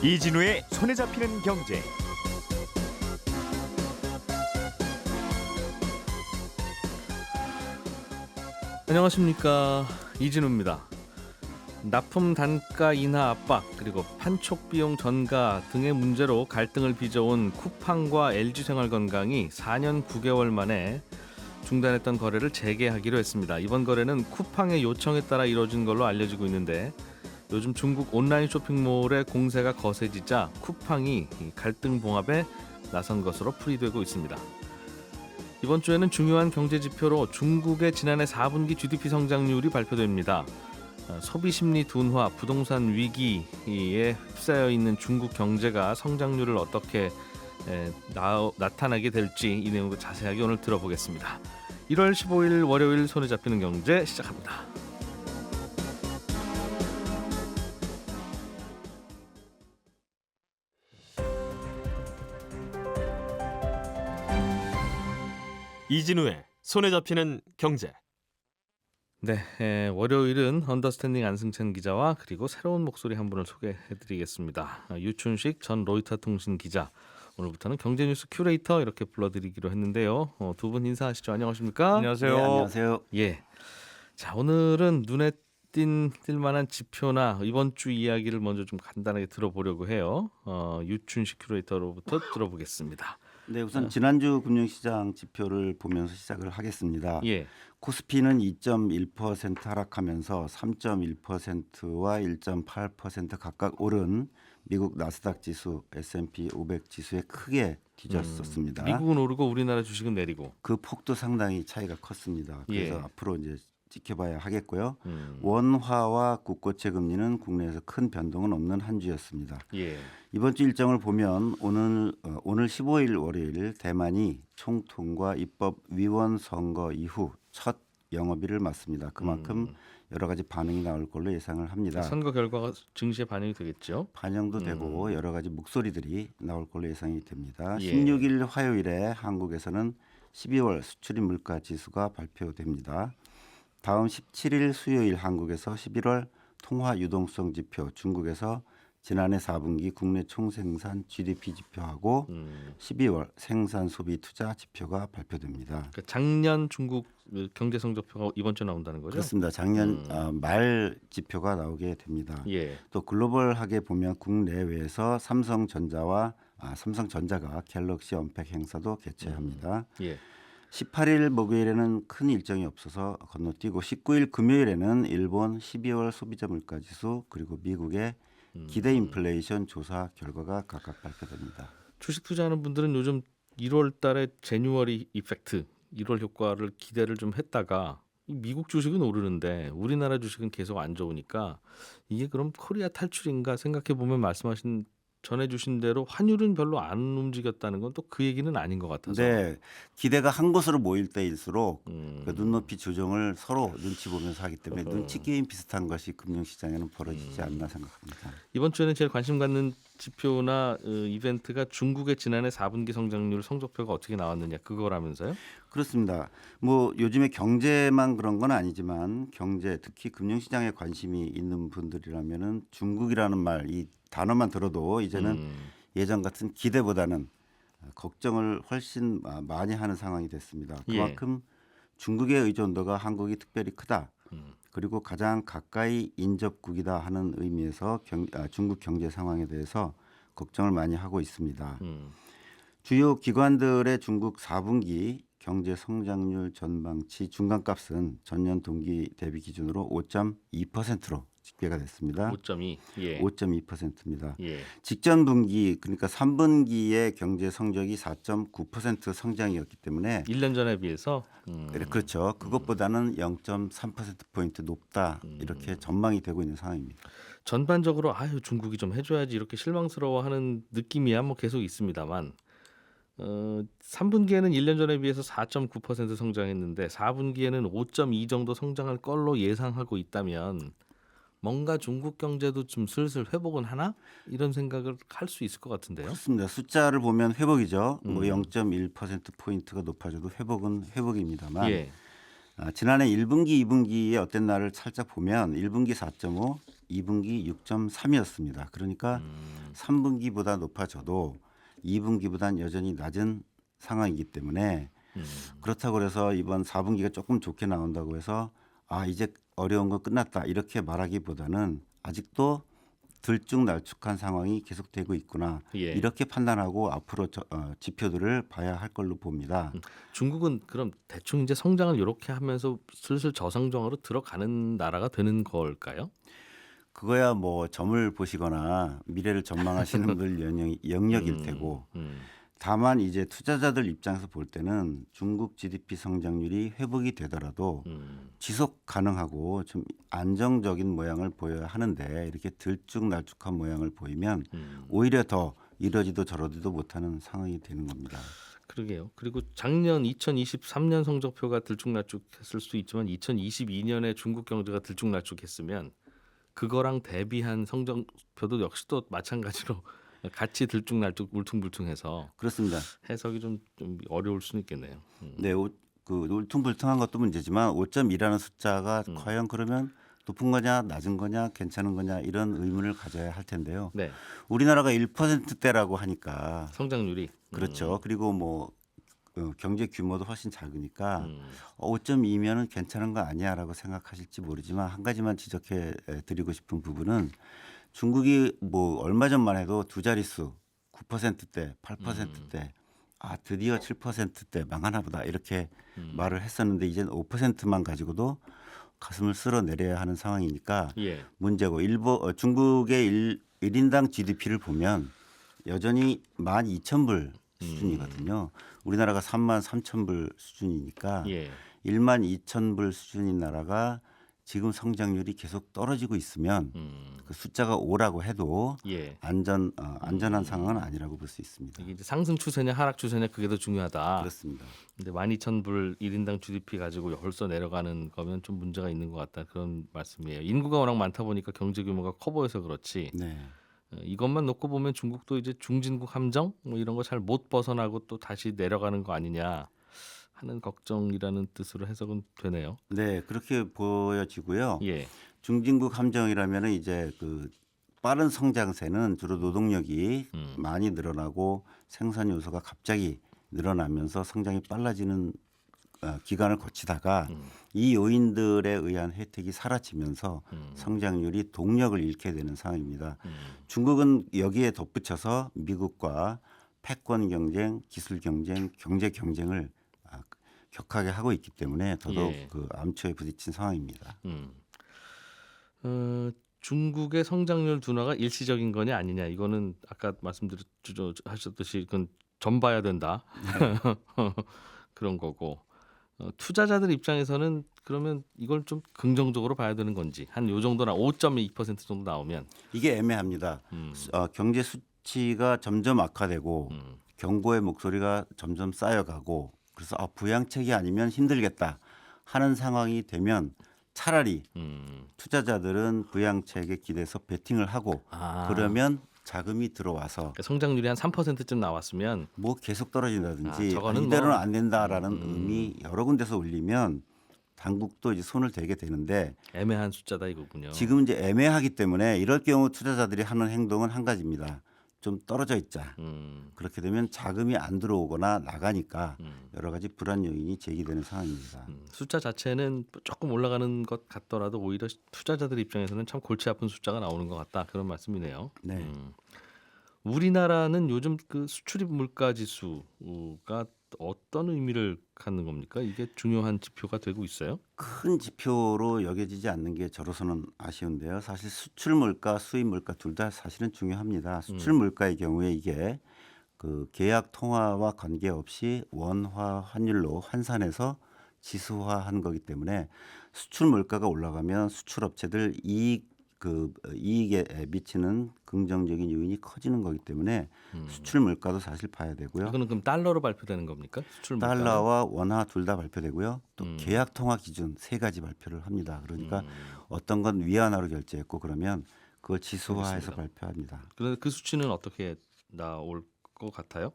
이진우의 손에 잡히는 경제. 안녕하십니까, 이진우입니다. 납품 단가 인하 압박 그리고 판촉 비용 전가 등의 문제로 갈등을 빚어온 쿠팡과 LG생활건강이 4년 9개월 만에 중단했던 거래를 재개하기로 했습니다. 이번 거래는 쿠팡의 요청에 따라 이뤄진 걸로 알려지고 있는데, 요즘 중국 온라인 쇼핑몰의 공세가 거세지자 쿠팡이 갈등 봉합에 나선 것으로 풀이되고 있습니다. 이번 주에는 중요한 경제 지표로 중국의 지난해 4분기 GDP 성장률이 발표됩니다. 소비 심리 둔화, 부동산 위기에 휩싸여 있는 중국 경제가 성장률을 어떻게 나타나게 될지 이 내용도 자세하게 오늘 들어보겠습니다. 1월 15일 월요일 손에 잡히는 경제 시작합니다. 이진우의 손에 잡히는 경제. 네, 월요일은 언더스탠딩 안승찬 기자와 그리고 새로운 목소리 한 분을 소개해드리겠습니다. 유춘식 전 로이터 통신 기자, 오늘부터는 경제뉴스 큐레이터 이렇게 불러드리기로 했는데요. 두 분 인사하시죠. 안녕하십니까? 안녕하세요. 네, 안녕하세요. 예. 자, 오늘은 눈에 띌 만한 지표나 이번 주 이야기를 먼저 좀 간단하게 들어보려고 해요. 유춘식 큐레이터로부터 들어보겠습니다. 네, 우선 지난주 금융시장 지표를 보면서 시작을 하겠습니다. 예. 코스피는 2.1% 하락하면서 3.1%와 1.8% 각각 오른 미국 나스닥 지수, S&P 500 지수에 크게 뒤졌었습니다. 미국은 오르고 우리나라 주식은 내리고. 그 폭도 상당히 차이가 컸습니다. 그래서 예. 앞으로 이제 지켜봐야 하겠고요. 원화와 국고채 금리는 국내에서 큰 변동은 없는 한 주였습니다. 예. 이번 주 일정을 보면 오늘 15일 월요일 대만이 총통과 입법 위원 선거 이후 첫 영업일을 맞습니다. 그만큼 여러 가지 반응이 나올 걸로 예상을 합니다. 선거 결과가 증시에 반영이 되겠죠. 반영도 되고 여러 가지 목소리들이 나올 걸로 예상이 됩니다. 예. 16일 화요일에 한국에서는 12월 수출입 물가 지수가 발표됩니다. 다음 17일 수요일 한국에서 11월 통화 유동성 지표, 중국에서 지난해 4분기 국내 총생산 GDP 지표하고 12월 생산 소비 투자 지표가 발표됩니다. 그러니까 작년 중국 경제 성적표가 이번 주에 나온다는 거죠? 그렇습니다. 작년 말 지표가 나오게 됩니다. 예. 또 글로벌하게 보면 국내외에서 삼성전자가 갤럭시 언팩 행사도 개최합니다. 예. 18일 목요일에는 큰 일정이 없어서 건너뛰고 19일 금요일에는 일본 12월 소비자 물가 지수 그리고 미국의 기대 인플레이션 조사 결과가 각각 발표됩니다. 주식 투자하는 분들은 요즘 1월 달에 제뉴얼이 이펙트, 1월 효과를 기대를 좀 했다가 미국 주식은 오르는데 우리나라 주식은 계속 안 좋으니까 이게 그럼 코리아 탈출인가 생각해 보면 전해주신 대로 환율은 별로 안 움직였다는 건 또 그 얘기는 아닌 것 같아서. 네, 기대가 한 곳으로 모일 때일수록 그 눈높이 조정을 서로 눈치 보면서 하기 때문에 눈치 게임 비슷한 것이 금융시장에는 벌어지지 않나 생각합니다. 이번 주에는 제일 관심 갖는 지표나 이벤트가 중국의 지난해 4분기 성장률 성적표가 어떻게 나왔느냐 그거라면서요? 그렇습니다. 뭐 요즘에 경제만 그런 건 아니지만 경제 특히 금융시장에 관심이 있는 분들이라면은 중국이라는 말 이 단어만 들어도 이제는 예전 같은 기대보다는 걱정을 훨씬 많이 하는 상황이 됐습니다. 그만큼 중국의 의존도가 한국이 특별히 크다. 그리고 가장 가까이 인접국이다 하는 의미에서 중국 경제 상황에 대해서 걱정을 많이 하고 있습니다. 주요 기관들의 중국 4분기 경제 성장률 전망치 중간값은 전년 동기 대비 기준으로 5.2%로 집계가 됐습니다. 5.2. 예. 5.2%입니다. 예. 직전 분기 그러니까 3분기의 경제 성적이 4.9% 성장이었기 때문에 1년 전에 비해서 그렇죠. 그것보다는 0.3%포인트 높다 이렇게 전망이 되고 있는 상황입니다. 전반적으로 중국이 좀 해줘야지 이렇게 실망스러워하는 느낌이야 뭐 계속 있습니다만 3분기에는 1년 전에 비해서 4.9% 성장했는데 4분기에는 5.2 정도 성장할 걸로 예상하고 있다면 뭔가 중국 경제도 좀 슬슬 회복은 하나? 이런 생각을 할 수 있을 것 같은데요. 그렇습니다. 숫자를 보면 회복이죠. 뭐 0.1%포인트가 높아져도 회복은 회복입니다만 예. 지난해 1분기, 2분기의 어떤 날을 살짝 보면 1분기 4.5, 2분기 6.3이었습니다. 그러니까 3분기보다 높아져도 2분기보다는 여전히 낮은 상황이기 때문에 그렇다고 해서 이번 4분기가 조금 좋게 나온다고 해서 이제 어려운 거 끝났다 이렇게 말하기보다는 아직도 들쭉날쭉한 상황이 계속되고 있구나 예. 이렇게 판단하고 앞으로 지표들을 봐야 할 걸로 봅니다. 중국은 그럼 대충 이제 성장을 이렇게 하면서 슬슬 저성장으로 들어가는 나라가 되는 걸까요? 그거야 뭐 점을 보시거나 미래를 전망하시는 분들 영역일 테고 다만 이제 투자자들 입장에서 볼 때는 중국 GDP 성장률이 회복이 되더라도 지속 가능하고 좀 안정적인 모양을 보여야 하는데 이렇게 들쭉날쭉한 모양을 보이면 오히려 더 이러지도 저러지도 못하는 상황이 되는 겁니다. 그러게요. 그리고 작년 2023년 성적표가 들쭉날쭉했을 수도 있지만 2022년에 중국 경제가 들쭉날쭉했으면 그거랑 대비한 성적표도 역시 또 마찬가지로 같이 들쭉날쭉 울퉁불퉁해서 그렇습니다. 해석이 좀 어려울 수는 있겠네요. 네, 그 울퉁불퉁한 것도 문제지만 5.2라는 숫자가 과연 그러면 높은 거냐 낮은 거냐 괜찮은 거냐 이런 의문을 가져야 할 텐데요. 네, 우리나라가 1%대라고 하니까 성장률이 그렇죠. 그리고 뭐 경제 규모도 훨씬 작으니까 5.2면은 괜찮은 거 아니야라고 생각하실지 모르지만 한 가지만 지적해 드리고 싶은 부분은 중국이 뭐 얼마 전만 해도 두 자릿수 9%대, 8%대 드디어 7%대 망하나 보다 이렇게 말을 했었는데 이제는 5%만 가지고도 가슴을 쓸어내려야 하는 상황이니까 예, 문제고 중국의 1인당 GDP를 보면 여전히 12,000불 수준이거든요. 우리나라가 33,000불 수준이니까 예, 12,000불 수준인 나라가 지금 성장률이 계속 떨어지고 있으면 그 숫자가 5라고 해도 예. 안전한 상황은 아니라고 볼 수 있습니다. 이게 이제 상승 추세냐 하락 추세냐 그게 더 중요하다. 그렇습니다. 근데 12,000불 1인당 GDP 가지고 벌써 내려가는 거면 좀 문제가 있는 것 같다 그런 말씀이에요. 인구가 워낙 많다 보니까 경제 규모가 커 보여서 그렇지. 네. 이것만 놓고 보면 중국도 이제 중진국 함정 뭐 이런 거 잘 못 벗어나고 또 다시 내려가는 거 아니냐 하는 걱정이라는 뜻으로 해석은 되네요. 네, 그렇게 보여지고요. 예, 중진국 함정이라면은 이제 그 빠른 성장세는 주로 노동력이 많이 늘어나고 생산 요소가 갑자기 늘어나면서 성장이 빨라지는 기간을 거치다가 이 요인들에 의한 혜택이 사라지면서 성장률이 동력을 잃게 되는 상황입니다. 중국은 여기에 덧붙여서 미국과 패권 경쟁, 기술 경쟁, 경제 경쟁을 격하게 하고 있기 때문에 더더욱 예. 그 암초에 부딪힌 상황입니다. 중국의 성장률 둔화가 일시적인 거냐 아니냐 이거는 아까 말씀하셨듯이 그건 점 봐야 된다 그런 거고 투자자들 입장에서는 그러면 이걸 좀 긍정적으로 봐야 되는 건지 한 요 정도나 5.2% 정도 나오면 이게 애매합니다. 경제 수치가 점점 악화되고 경고의 목소리가 점점 쌓여가고 그래서 부양책이 아니면 힘들겠다 하는 상황이 되면 차라리 투자자들은 부양책에 기대서 베팅을 하고 그러면 자금이 들어와서 그러니까 성장률이 한 3%쯤 나왔으면 뭐 계속 떨어진다든지 저거는 이대로는 뭐, 안 된다라는 의미 여러 군데서 울리면 당국도 이제 손을 대게 되는데 애매한 숫자다 이거군요. 지금 이제 애매하기 때문에 이럴 경우 투자자들이 하는 행동은 한 가지입니다. 좀 떨어져 있자. 그렇게 되면 자금이 안 들어오거나 나가니까 여러 가지 불안 요인이 제기되는 상황입니다. 숫자 자체는 조금 올라가는 것 같더라도 오히려 투자자들 입장에서는 참 골치 아픈 숫자가 나오는 것 같다 그런 말씀이네요. 네. 우리나라는 요즘 그 수출입 물가 지수가 어떤 의미를 갖는 겁니까? 이게 중요한 지표가 되고 있어요? 큰 지표로 여겨지지 않는 게 저로서는 아쉬운데요. 사실 수출 물가, 수입 물가 둘 다 사실은 중요합니다. 수출 물가의 경우에 이게 그 계약 통화와 관계없이 원화 환율로 환산해서 지수화한 거기 때문에 수출 물가가 올라가면 수출 업체들 이익에 미치는 긍정적인 요인이 커지는 거기 때문에 수출 물가도 사실 봐야 되고요. 이거는 그럼 달러로 발표되는 겁니까? 수출 물가는? 달러와 원화 둘 다 발표되고요. 또 계약 통화 기준 세 가지 발표를 합니다. 그러니까 어떤 건 위안화로 결제했고 그러면 그걸 지수화해서 발표합니다. 그런데 그 수치는 어떻게 나올 것 같아요?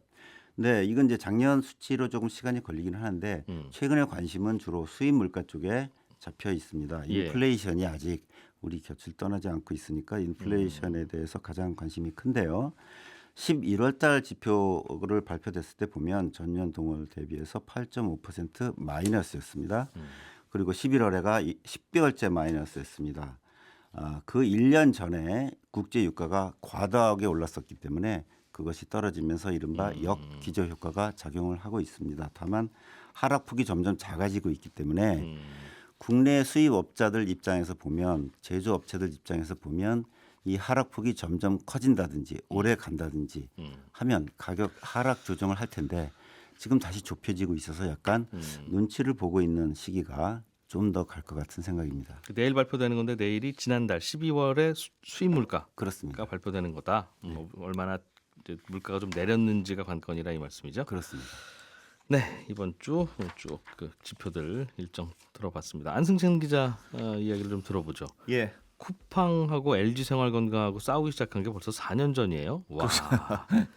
네, 이건 이제 작년 수치로 조금 시간이 걸리긴 하는데 최근에 관심은 주로 수입 물가 쪽에 잡혀 있습니다. 예. 인플레이션이 아직 우리 곁을 떠나지 않고 있으니까 인플레이션에 대해서 가장 관심이 큰데요. 11월 달 지표를 발표됐을 때 보면 전년 동월 대비해서 8.5% 마이너스였습니다. 그리고 11월에가 10개월째 마이너스였습니다. 그 1년 전에 국제 유가가 과다하게 올랐었기 때문에 그것이 떨어지면서 이른바 역기저 효과가 작용을 하고 있습니다. 다만 하락폭이 점점 작아지고 있기 때문에 국내 수입업자들 입장에서 보면 제조업체들 입장에서 보면 이 하락폭이 점점 커진다든지 오래 간다든지 하면 가격 하락 조정을 할 텐데 지금 다시 좁혀지고 있어서 약간 눈치를 보고 있는 시기가 좀 더 갈 것 같은 생각입니다. 내일 발표되는 건데 내일이 지난달 12월에 수입 물가가 그렇습니다. 발표되는 거다. 얼마나 이제 물가가 좀 내렸는지가 관건이라 이 말씀이죠. 그렇습니다. 네, 이번 주 쭉 그 지표들 일정 들어봤습니다. 안승찬 기자 이야기를 좀 들어보죠. 예. 쿠팡하고 LG생활건강하고 싸우기 시작한 게 벌써 4년 전이에요. 와,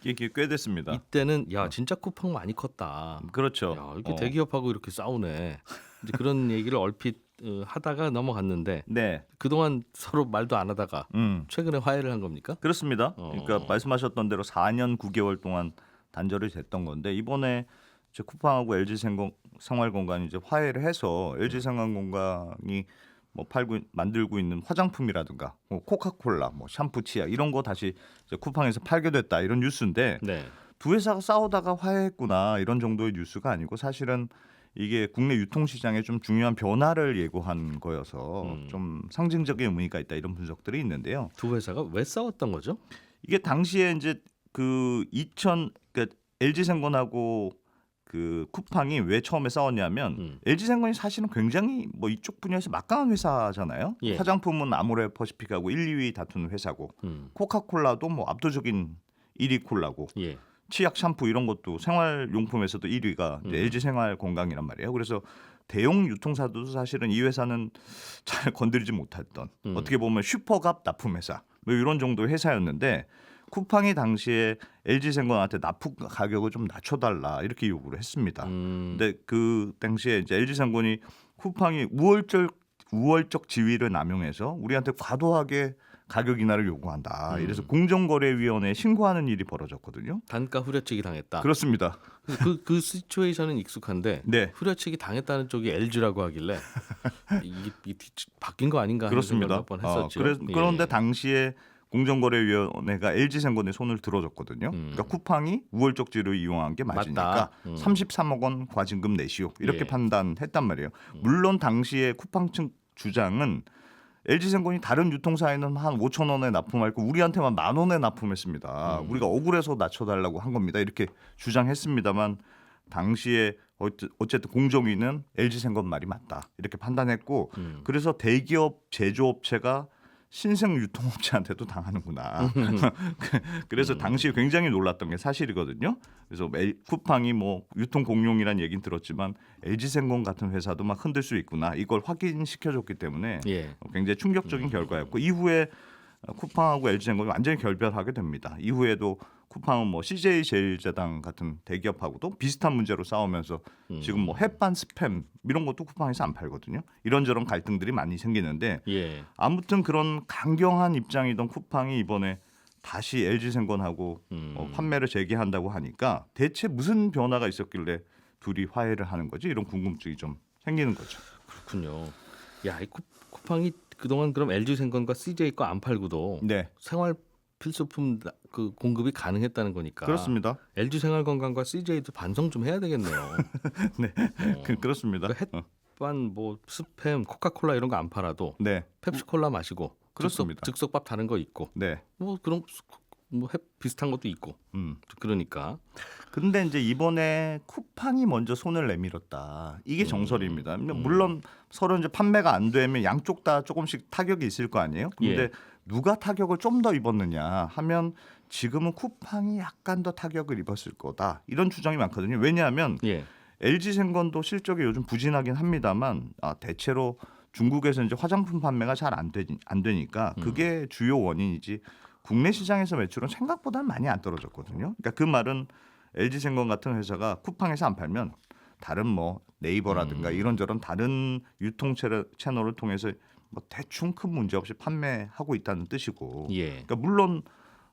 이게 꽤 됐습니다. 이때는 야 진짜 쿠팡 많이 컸다. 그렇죠. 야, 이렇게 대기업하고 이렇게 싸우네. 이제 그런 얘기를 얼핏 하다가 넘어갔는데 네. 그동안 서로 말도 안 하다가 최근에 화해를 한 겁니까? 그렇습니다. 그러니까 말씀하셨던 대로 4년 9개월 동안 단절이 됐던 건데 이번에 이제 쿠팡하고 LG생활건강이 이제 화해를 해서 LG생활건강이 뭐 만들고 있는 화장품이라든가 뭐 코카콜라, 뭐 샴푸, 치약 이런 거 다시 이제 쿠팡에서 팔게 됐다 이런 뉴스인데 네. 두 회사가 싸우다가 화해했구나 이런 정도의 뉴스가 아니고 사실은 이게 국내 유통시장에 좀 중요한 변화를 예고한 거여서 좀 상징적인 의미가 있다 이런 분석들이 있는데요. 두 회사가 왜 싸웠던 거죠? 이게 당시에 이제 그러니까 LG생건하고 그 쿠팡이 왜 처음에 싸웠냐면 LG생건이 사실은 굉장히 뭐 이쪽 분야에서 막강한 회사잖아요. 예. 화장품은 아모레퍼시픽하고 1, 2위 다투는 회사고 코카콜라도 뭐 압도적인 1위 콜라고 예. 치약 샴푸 이런 것도 생활용품에서도 1위가 LG생활건강이란 말이에요. 그래서 대형 유통사도 사실은 이 회사는 잘 건드리지 못했던 어떻게 보면 슈퍼갑 납품회사 뭐 이런 정도의 회사였는데 쿠팡이 당시에 LG생건한테 납품 가격을 좀 낮춰달라 이렇게 요구를 했습니다. 근데 그 당시에 이제 LG생건이 쿠팡이 우월적 지위를 남용해서 우리한테 과도하게 가격 인하를 요구한다. 이래서 공정거래위원회에 신고하는 일이 벌어졌거든요. 단가 후려치기 당했다. 그렇습니다. 그 시츄에이션은 익숙한데 네. 후려치기 당했다는 쪽이 LG라고 하길래 이게 바뀐 거 아닌가 하는 그렇습니다. 생각 몇 번 했었죠. 그런데 예. 당시에 공정거래위원회가 LG생건의 손을 들어줬거든요. 그러니까 쿠팡이 우월적 지위를 이용한 게 맞으니까 맞다. 33억 원 과징금 내시오 이렇게 예. 판단했단 말이에요. 물론 당시에 쿠팡 측 주장은 LG생건이 다른 유통사에는 한 5천 원에 납품했고 우리한테만 10,000원에 납품했습니다. 우리가 억울해서 낮춰달라고 한 겁니다. 이렇게 주장했습니다만 당시에 어쨌든 공정위는 LG생건 말이 맞다 이렇게 판단했고 그래서 대기업 제조업체가 신생 유통업체한테도 당하는구나. 그래서 당시에 굉장히 놀랐던 게 사실이거든요. 그래서 쿠팡이 뭐 유통 공룡이란 얘기는 들었지만 LG생건 같은 회사도 막 흔들 수 있구나. 이걸 확인시켜줬기 때문에 예. 굉장히 충격적인 결과였고 이후에 쿠팡하고 LG생건이 완전히 결별하게 됩니다. 이후에도 쿠팡은 뭐 CJ 제일제당 같은 대기업하고도 비슷한 문제로 싸우면서 지금 뭐 햇반 스팸 이런 것도 쿠팡에서 안 팔거든요. 이런저런 갈등들이 많이 생기는데 예. 아무튼 그런 강경한 입장이던 쿠팡이 이번에 다시 LG생건하고 판매를 재개한다고 하니까 대체 무슨 변화가 있었길래 둘이 화해를 하는 거지? 이런 궁금증이 좀 생기는 거죠. 그렇군요. 야, 이 쿠팡이 그동안 그럼 LG생건과 CJ 거 안 팔고도 네, 생활 필수품 그 공급이 가능했다는 거니까. 그렇습니다. LG생활건강과 CJ도 반성 좀 해야 되겠네요. 네, 그렇습니다. 그 햇반, 뭐 스팸, 코카콜라 이런 거 안 팔아도 네, 펩시콜라 마시고 그렇습니다. 즉석밥 다른 거 있고 네. 뭐 그런 뭐 비슷한 것도 있고 그러니까 근데 이제 이번에 쿠팡이 먼저 손을 내밀었다. 이게 정설입니다. 물론 서로 이제 판매가 안 되면 양쪽 다 조금씩 타격이 있을 거 아니에요. 근데 예. 누가 타격을 좀 더 입었느냐 하면 지금은 쿠팡이 약간 더 타격을 입었을 거다. 이런 주장이 많거든요. 왜냐하면 예. LG생건도 실적이 요즘 부진하긴 합니다만 대체로 중국에서 이제 화장품 판매가 잘 안 되니까 그게 주요 원인이지. 국내 시장에서 매출은 생각보다는 많이 안 떨어졌거든요. 그러니까 그 말은 LG생건 같은 회사가 쿠팡에서 안 팔면 다른 뭐 네이버라든가 이런저런 다른 유통 채널을 통해서 뭐 대충 큰 문제 없이 판매하고 있다는 뜻이고. 예. 그러니까 물론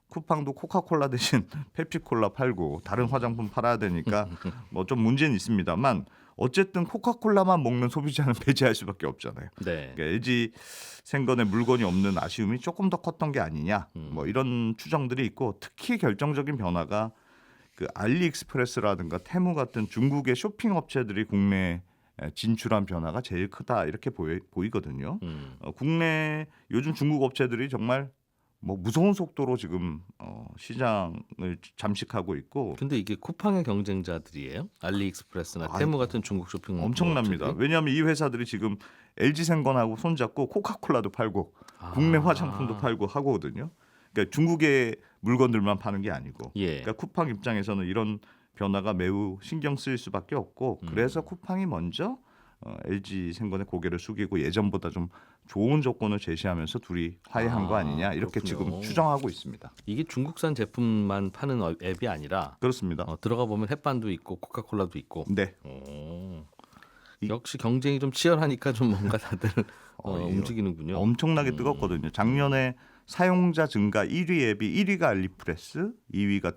쿠팡도 코카콜라 대신 펩시콜라 팔고 다른 화장품 팔아야 되니까 뭐 좀 문제는 있습니다만 어쨌든 코카콜라만 먹는 소비자는 배제할 수밖에 없잖아요. 네. 그러니까 LG 생건에 물건이 없는 아쉬움이 조금 더 컸던 게 아니냐. 뭐 이런 추정들이 있고 특히 결정적인 변화가 그 알리익스프레스라든가 테무 같은 중국의 쇼핑 업체들이 국내에 진출한 변화가 제일 크다 이렇게 보이거든요. 국내 요즘 중국 업체들이 정말 뭐 무서운 속도로 지금 시장을 잠식하고 있고 근데 이게 쿠팡의 경쟁자들이에요? 알리익스프레스나 아이, 테무 같은 중국 쇼핑 엄청납니다. 업체들이? 왜냐하면 이 회사들이 지금 LG 생건하고 손잡고 코카콜라도 팔고 국내 화장품도 팔고 하거든요. 그러니까 중국의 물건들만 파는 게 아니고. 예. 그러니까 쿠팡 입장에서는 이런 변화가 매우 신경 쓰일 수밖에 없고 그래서 쿠팡이 먼저 LG 생건의 고개를 숙이고 예전보다 좀 좋은 조건을 제시하면서 둘이 화해한 거 아니냐 이렇게 그렇군요. 지금 추정하고 있습니다. 이게 중국산 제품만 파는 앱이 아니라 그렇습니다. 들어가 보면 햇반도 있고 코카콜라도 있고. 네. 역시 경쟁이 좀 치열하니까 좀 뭔가 다들 이거 움직이는군요. 엄청나게 뜨겁거든요. 작년에 사용자 증가 1위 앱이 1위가 알리프레스, 2위가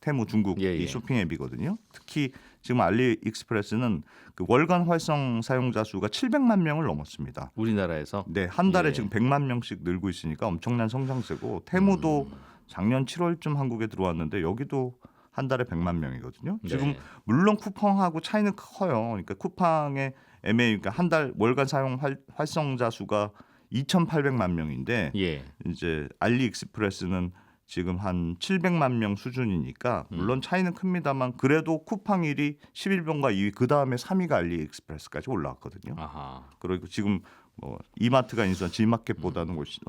테무 중국 예, 예. 이 쇼핑 앱이거든요. 특히 지금 알리익스프레스는 그 월간 활성 사용자 수가 700만 명을 넘었습니다. 우리나라에서. 네, 한 달에 예. 지금 100만 명씩 늘고 있으니까 엄청난 성장세고 테무도 작년 7월쯤 한국에 들어왔는데 여기도 한 달에 100만 명이거든요. 지금 네. 물론 쿠팡하고 차이는 커요. 그러니까 쿠팡의 MA 그러니까 한 달 월간 사용 활성자 수가 2,800만 명인데 예. 이제 알리익스프레스는 지금 한 700만 명 수준이니까 물론 차이는 큽니다만 그래도 쿠팡 1위 11번가 2위 그 다음에 3위가 알리익스프레스까지 올라왔거든요. 아하. 그리고 지금 뭐 이마트가 인수한 G마켓보다는 훨씬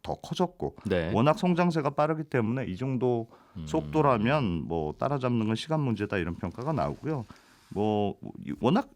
더 커졌고 네. 워낙 성장세가 빠르기 때문에 이 정도 속도라면 뭐 따라잡는 건 시간 문제다 이런 평가가 나오고요. 뭐 워낙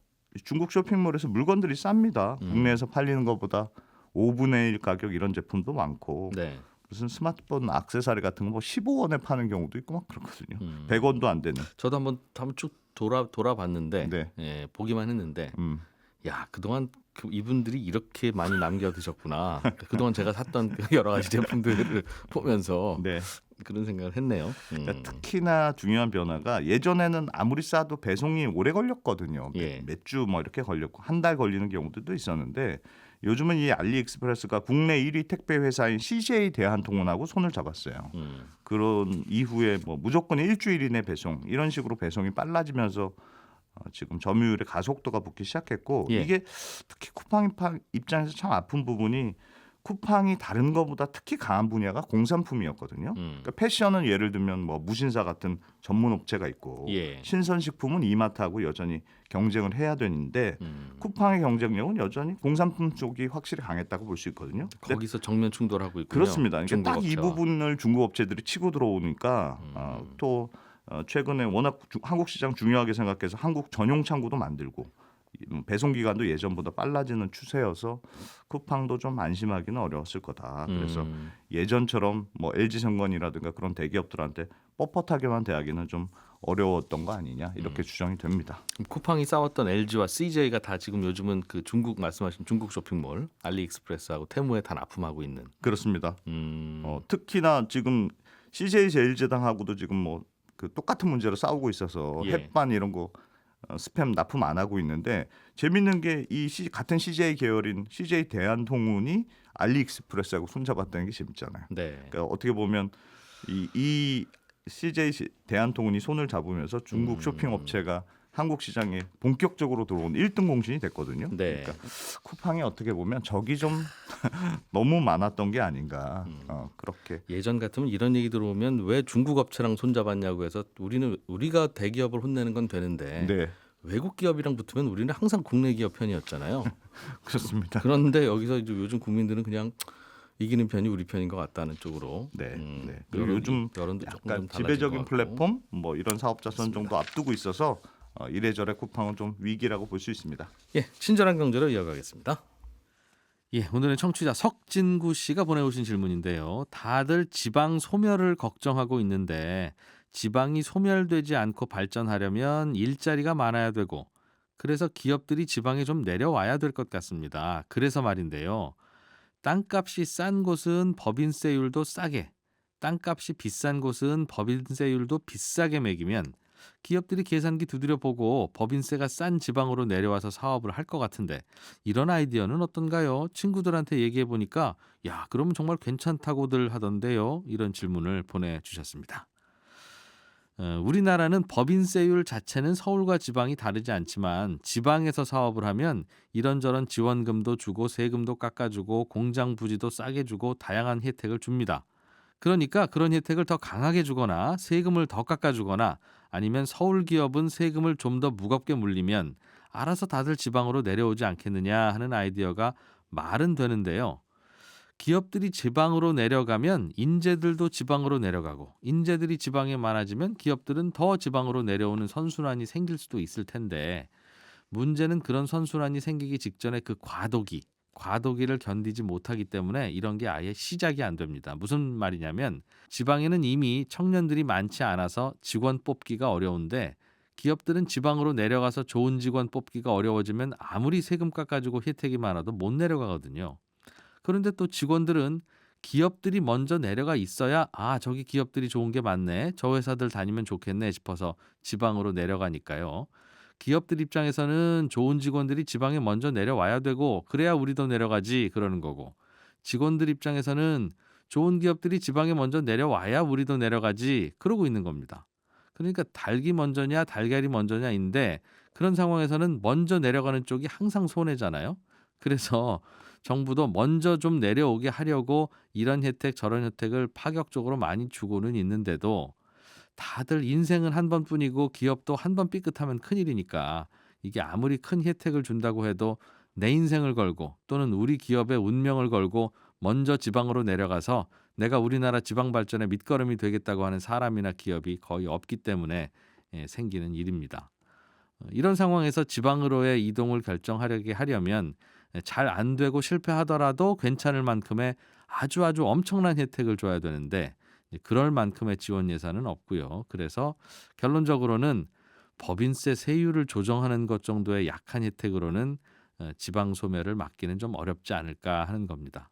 중국 쇼핑몰에서 물건들이 쌉니다. 국내에서 팔리는 것보다 5분의 1 가격 이런 제품도 많고 네. 무슨 스마트폰 액세서리 같은 거 뭐 15원에 파는 경우도 있고 막 그렇거든요. 100원도 안 되는. 저도 한번 쭉 돌아봤는데 네. 예, 보기만 했는데 음. 야 그동안 이분들이 이렇게 많이 남겨 드셨구나. 그동안 제가 샀던 여러 가지 제품들을 보면서 네. 그런 생각을 했네요. 그러니까 특히나 중요한 변화가 예전에는 아무리 싸도 배송이 오래 걸렸거든요. 예. 몇 주 뭐 이렇게 걸렸고 한 달 걸리는 경우들도 있었는데 요즘은 이 알리익스프레스가 국내 1위 택배 회사인 CJ 대한통운하고 손을 잡았어요. 그런 이후에 뭐 무조건 일주일 이내 배송 이런 식으로 배송이 빨라지면서 지금 점유율의 가속도가 붙기 시작했고 예. 이게 특히 쿠팡 입장에서 참 아픈 부분이 쿠팡이 다른 것보다 특히 강한 분야가 공산품이었거든요. 그러니까 패션은 예를 들면 뭐 무신사 같은 전문 업체가 있고 예. 신선식품은 이마트하고 여전히 경쟁을 해야 되는데 쿠팡의 경쟁력은 여전히 공산품 쪽이 확실히 강했다고 볼 수 있거든요. 근데 거기서 정면 충돌하고 있군요. 그렇습니다. 그러니까 딱 이 중국 업체와. 부분을 중국 업체들이 치고 들어오니까 또 최근에 워낙 한국 시장 중요하게 생각해서 한국 전용 창구도 만들고 배송 기간도 예전보다 빨라지는 추세여서 쿠팡도 좀 안심하기는 어려웠을 거다. 그래서 예전처럼 뭐 LG생건이라든가 그런 대기업들한테 뻣뻣하게만 대하기는 좀 어려웠던 거 아니냐 이렇게 추정이 됩니다. 그럼 쿠팡이 싸웠던 LG와 CJ가 다 지금 요즘은 그 중국 말씀하신 중국 쇼핑몰 알리익스프레스하고 테무에 다 납품하고 있는. 그렇습니다. 음. 특히나 지금 CJ 제일제당하고도 지금 뭐 그 똑같은 문제로 싸우고 있어서 예. 햇반 이런 거 스팸 납품 안 하고 있는데 재밌는 게 이 같은 CJ 계열인 CJ 대한통운이 알리익스프레스하고 손잡았다는 게 재밌잖아요. 네. 그러니까 어떻게 보면 이 CJ 대한통운이 손을 잡으면서 중국 쇼핑 업체가 한국 시장에 본격적으로 들어온 1등 공신이 됐거든요. 네. 그러니까 쿠팡이 어떻게 보면 적이 좀 너무 많았던 게 아닌가 그렇게. 예전 같으면 이런 얘기 들어오면 왜 중국 업체랑 손잡았냐고 해서 우리가 대기업을 혼내는 건 되는데 네, 외국 기업이랑 붙으면 우리는 항상 국내 기업 편이었잖아요. 그렇습니다. 그런데 여기서 이제 요즘 국민들은 그냥 이기는 편이 우리 편인 것 같다는 쪽으로. 네, 네. 그리고 요즘 여론도 조금 약간 좀 달라진 지배적인 것 같고. 플랫폼 뭐 이런 사업자 선정도 앞두고 있어서 이래저래 쿠팡은 좀 위기라고 볼 수 있습니다. 예, 친절한 경제로 이어가겠습니다. 예, 오늘은 청취자 석진구 씨가 보내오신 질문인데요. 다들 지방 소멸을 걱정하고 있는데 지방이 소멸되지 않고 발전하려면 일자리가 많아야 되고 그래서 기업들이 지방에 좀 내려와야 될 것 같습니다. 그래서 말인데요. 땅값이 싼 곳은 법인세율도 싸게, 땅값이 비싼 곳은 법인세율도 비싸게 매기면 기업들이 계산기 두드려 보고 법인세가 싼 지방으로 내려와서 사업을 할 것 같은데 이런 아이디어는 어떤가요? 친구들한테 얘기해 보니까 야, 그러면 정말 괜찮다고들 하던데요. 이런 질문을 보내주셨습니다. 우리나라는 법인세율 자체는 서울과 지방이 다르지 않지만 지방에서 사업을 하면 이런저런 지원금도 주고 세금도 깎아주고 공장 부지도 싸게 주고 다양한 혜택을 줍니다. 그러니까 그런 혜택을 더 강하게 주거나 세금을 더 깎아주거나 아니면 서울 기업은 세금을 좀 더 무겁게 물리면 알아서 다들 지방으로 내려오지 않겠느냐 하는 아이디어가 말은 되는데요. 기업들이 지방으로 내려가면 인재들도 지방으로 내려가고 인재들이 지방에 많아지면 기업들은 더 지방으로 내려오는 선순환이 생길 수도 있을 텐데 문제는 그런 선순환이 생기기 직전에 그 과도기를 견디지 못하기 때문에 이런 게 아예 시작이 안 됩니다. 무슨 말이냐면 지방에는 이미 청년들이 많지 않아서 직원 뽑기가 어려운데 기업들은 지방으로 내려가서 좋은 직원 뽑기가 어려워지면 아무리 세금 깎아주고 혜택이 많아도 못 내려가거든요. 그런데 또 직원들은 기업들이 먼저 내려가 있어야 저기 기업들이 좋은 게 많네, 저 회사들 다니면 좋겠네 싶어서 지방으로 내려가니까요. 기업들 입장에서는 좋은 직원들이 지방에 먼저 내려와야 되고 그래야 우리도 내려가지 그러는 거고 직원들 입장에서는 좋은 기업들이 지방에 먼저 내려와야 우리도 내려가지 그러고 있는 겁니다. 그러니까 닭이 먼저냐 달걀이 먼저냐인데 그런 상황에서는 먼저 내려가는 쪽이 항상 손해잖아요. 그래서 정부도 먼저 좀 내려오게 하려고 이런 혜택 저런 혜택을 파격적으로 많이 주고는 있는데도 다들 인생은 한 번뿐이고 기업도 한 번 삐끗하면 큰일이니까 이게 아무리 큰 혜택을 준다고 해도 내 인생을 걸고 또는 우리 기업의 운명을 걸고 먼저 지방으로 내려가서 내가 우리나라 지방 발전의 밑거름이 되겠다고 하는 사람이나 기업이 거의 없기 때문에 생기는 일입니다. 이런 상황에서 지방으로의 이동을 결정하려게 하려면 잘 안 되고 실패하더라도 괜찮을 만큼의 아주 엄청난 혜택을 줘야 되는데 그럴 만큼의 지원 예산은 없고요. 그래서 결론적으로는 법인세 세율을 조정하는 것 정도의 약한 혜택으로는 지방 소멸을 막기는 좀 어렵지 않을까 하는 겁니다.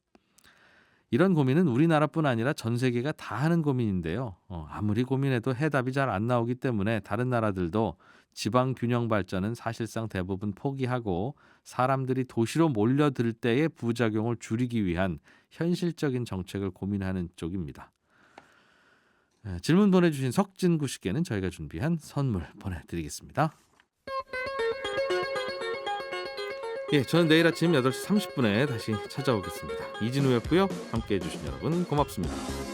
이런 고민은 우리나라뿐 아니라 전 세계가 다 하는 고민인데요. 아무리 고민해도 해답이 잘 안 나오기 때문에 다른 나라들도 지방 균형 발전은 사실상 대부분 포기하고 사람들이 도시로 몰려들 때의 부작용을 줄이기 위한 현실적인 정책을 고민하는 쪽입니다. 질문 보내주신 석진구 씨께는 저희가 준비한 선물 보내드리겠습니다. 저는 내일 아침 8시 30분에 다시 찾아오겠습니다. 이진우였고요. 함께해 주신 여러분 고맙습니다.